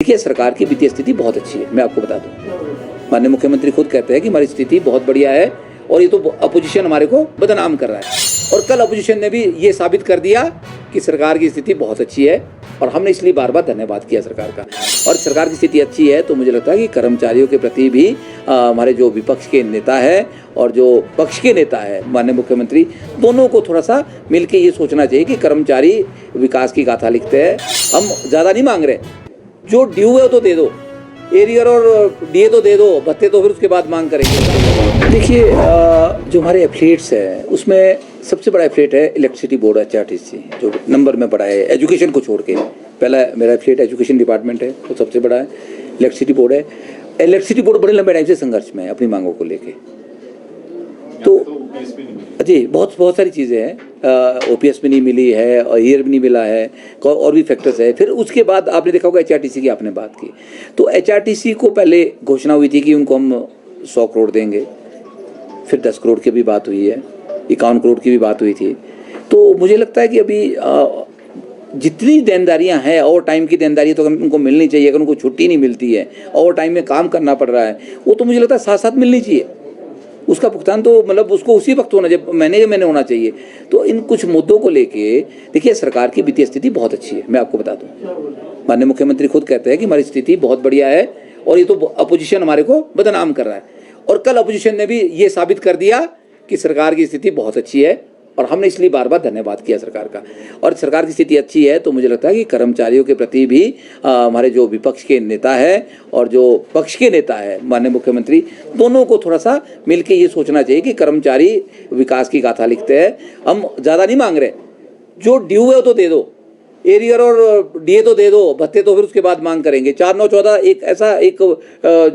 देखिए, सरकार की वित्तीय स्थिति बहुत अच्छी है, मैं आपको बता दूं। माननीय मुख्यमंत्री खुद कहते हैं कि हमारी स्थिति बहुत बढ़िया है और ये तो अपोजिशन हमारे को बदनाम कर रहा है। और कल अपोजिशन ने भी ये साबित कर दिया कि सरकार की स्थिति बहुत अच्छी है और हमने इसलिए बार बार धन्यवाद किया सरकार का। और सरकार की स्थिति अच्छी है तो मुझे लगता है कि कर्मचारियों के प्रति भी हमारे जो विपक्ष के नेता है और जो पक्ष के नेता है माननीय मुख्यमंत्री, दोनों को थोड़ा सा मिलके ये सोचना चाहिए कि कर्मचारी विकास की गाथा लिखते हैं। हम ज़्यादा नहीं मांग रहे, जो ड्यू है वो तो दे दो, एरियर और डीए तो दे दो, भत्ते तो फिर उसके बाद मांग करेंगे। देखिए, जो हमारे एफिलिएट्स है उसमें सबसे बड़ा एफिलिएट है इलेक्ट्रिसिटी बोर्ड HRTC, जो नंबर में बड़ा है एजुकेशन को छोड़ के। पहला मेरा एफिलिएट एजुकेशन डिपार्टमेंट है, वो सबसे बड़ा है। इलेक्ट्रिसिटी बोर्ड है। इलेक्ट्रिसिटी बोर्ड बड़े लंबे टाइम से संघर्ष में है अपनी मांगों को लेके। तो जी बहुत सारी चीज़ें हैं, OPS भी नहीं मिली है और ईयर भी नहीं मिला है और भी फैक्टर्स है। फिर उसके बाद आपने देखा होगा HRTC की आपने बात की, तो HRTC को पहले घोषणा हुई थी कि उनको हम 100 करोड़ देंगे, फिर 10 करोड़ की भी बात हुई है, 51 करोड़ की भी बात हुई थी। तो मुझे लगता है कि अभी जितनी देनदारियां हैं, ओवर टाइम की देनदारी तो उनको मिलनी चाहिए। अगर उनको छुट्टी नहीं मिलती है, ओवर टाइम में काम करना पड़ रहा है, वो तो मुझे लगता है साथ साथ मिलनी चाहिए। उसका भुगतान तो मतलब उसको उसी वक्त होना चाहिए, महीने होना चाहिए। तो इन कुछ मुद्दों को लेके देखिए, सरकार की वित्तीय स्थिति बहुत अच्छी है, मैं आपको बता दूं। माननीय मुख्यमंत्री खुद कहते हैं कि हमारी स्थिति बहुत बढ़िया है और ये तो अपोजिशन हमारे को बदनाम कर रहा है। और कल अपोजिशन ने भी ये साबित कर दिया कि सरकार की स्थिति बहुत अच्छी है और हमने इसलिए बार बार धन्यवाद किया सरकार का। और सरकार की स्थिति अच्छी है तो मुझे लगता है कि कर्मचारियों के प्रति भी हमारे जो विपक्ष के नेता है और जो पक्ष के नेता है माननीय मुख्यमंत्री, दोनों को थोड़ा सा मिलके ये सोचना चाहिए कि कर्मचारी विकास की गाथा लिखते हैं। हम ज़्यादा नहीं मांग रहे, जो ड्यू है वो तो दे दो, एरियर और डीए तो दे दो, भत्ते तो फिर उसके बाद मांग करेंगे। 4-9-14 एक ऐसा एक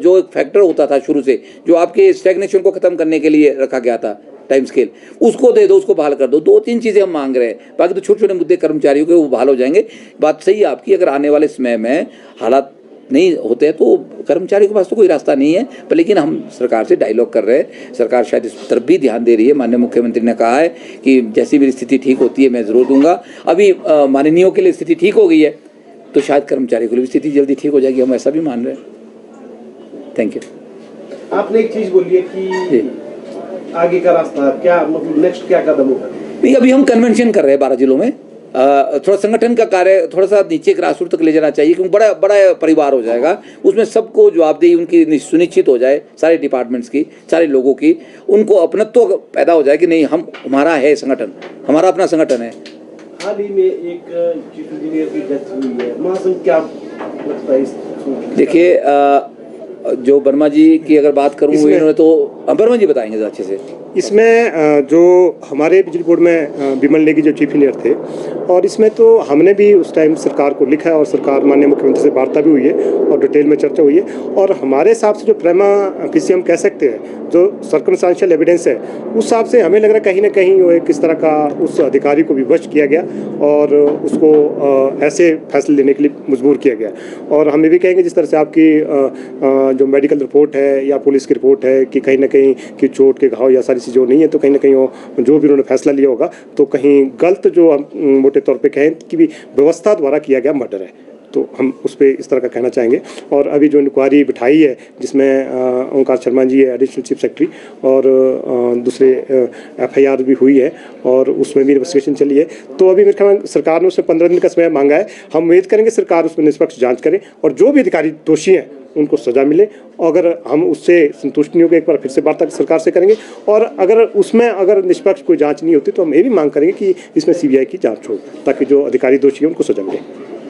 जो एक फैक्टर होता था शुरू से, जो आपके स्टैग्नेशन को ख़त्म करने के लिए रखा गया था टाइम स्केल, उसको दे दो, उसको बहाल कर दो। 2-3 चीज़ें हम मांग रहे हैं, बाकी तो छोटे छोटे मुद्दे कर्मचारियों के वो बहाल हो जाएंगे। बात सही है आपकी, अगर आने वाले समय में हालात नहीं होते हैं तो कर्मचारियों के पास तो कोई रास्ता नहीं है। पर लेकिन हम सरकार से डायलॉग कर रहे हैं, सरकार शायद इस तरफ भी ध्यान दे रही है। माननीय मुख्यमंत्री ने कहा है कि जैसी भी स्थिति ठीक होती है मैं ज़रूर दूंगा। अभी माननीयों के लिए स्थिति ठीक हो गई है तो शायद कर्मचारियों के लिए भी स्थिति जल्दी ठीक हो जाएगी, हम ऐसा भी मान रहे हैं। Thank you. आपने एक चीज़ बोली है कि आगे का रास्ता क्या, मतलब नेक्स्ट क्या कदम होगा? नहीं, अभी हम कन्वेंशन कर रहे हैं 12 जिलों में। थोड़ा संगठन का कार्य थोड़ा सा नीचे ग्रासरूट तक ले जाना चाहिए, क्योंकि बड़ा परिवार हो जाएगा, उसमें सबको जवाबदेही उनकी सुनिश्चित हो जाए, सारे डिपार्टमेंट्स की, सारे लोगों की, उनको अपनत्व पैदा हो जाए कि नहीं हमारा है संगठन, हमारा अपना संगठन है। हाल ही में एक चीफ इंजीनियर की डेथ हुई है, महासंघ क्या लगता है इस? देखिए, जो वर्मा जी की अगर बात करूँ इन्होंने तो वर्मा जी बताएंगे अच्छे से। इसमें जो हमारे बिजली बोर्ड में विमल नेगी जो चीफ इंजीनियर थे, और इसमें तो हमने भी उस टाइम सरकार को लिखा है और सरकार माननीय मुख्यमंत्री से वार्ता भी हुई है और डिटेल में चर्चा हुई है। और हमारे हिसाब से जो प्रेमा फेसी हम कह सकते हैं, जो सर्कमस्टेंशियल एविडेंस है, उस हिसाब से हमें लग रहा है कहीं ना कहीं वो एक किस तरह का उस अधिकारी को विवश किया गया और उसको ऐसे फैसले लेने के लिए मजबूर किया गया। और हम ये भी कहेंगे जिस तरह से आपकी जो मेडिकल रिपोर्ट है या पुलिस की रिपोर्ट है कि कहीं ना कहीं कि चोट के घाव या सारी चीज़ें नहीं है, तो कहीं ना कहीं वो जो भी उन्होंने फैसला लिया होगा तो कहीं गलत, जो हम मोटे तौर पे कहें कि भी व्यवस्था द्वारा किया गया मर्डर है, तो हम उस पर इस तरह का कहना चाहेंगे। और अभी जो इंक्वायरी बिठाई है जिसमें ओंकार शर्मा जी है एडिशनल चीफ सेक्रेटरी, और दूसरे FIR भी हुई है और उसमें भी इन्वेस्टिगेशन चली है। तो अभी मेरे ख्याल सरकार ने उसमें 15 दिन का समय मांगा है। हम उम्मीद करेंगे सरकार उसमें निष्पक्ष जाँच करे और जो भी अधिकारी दोषी हैं उनको सज़ा मिले। अगर हम उससे संतुष्ट नहीं होंगे, एक बार फिर से वार्ता सरकार से करेंगे। और अगर उसमें अगर निष्पक्ष कोई जांच नहीं होती तो हम ये भी मांग करेंगे कि इसमें CBI की जांच हो, ताकि जो अधिकारी दोषी हैं उनको सज़ा मिले।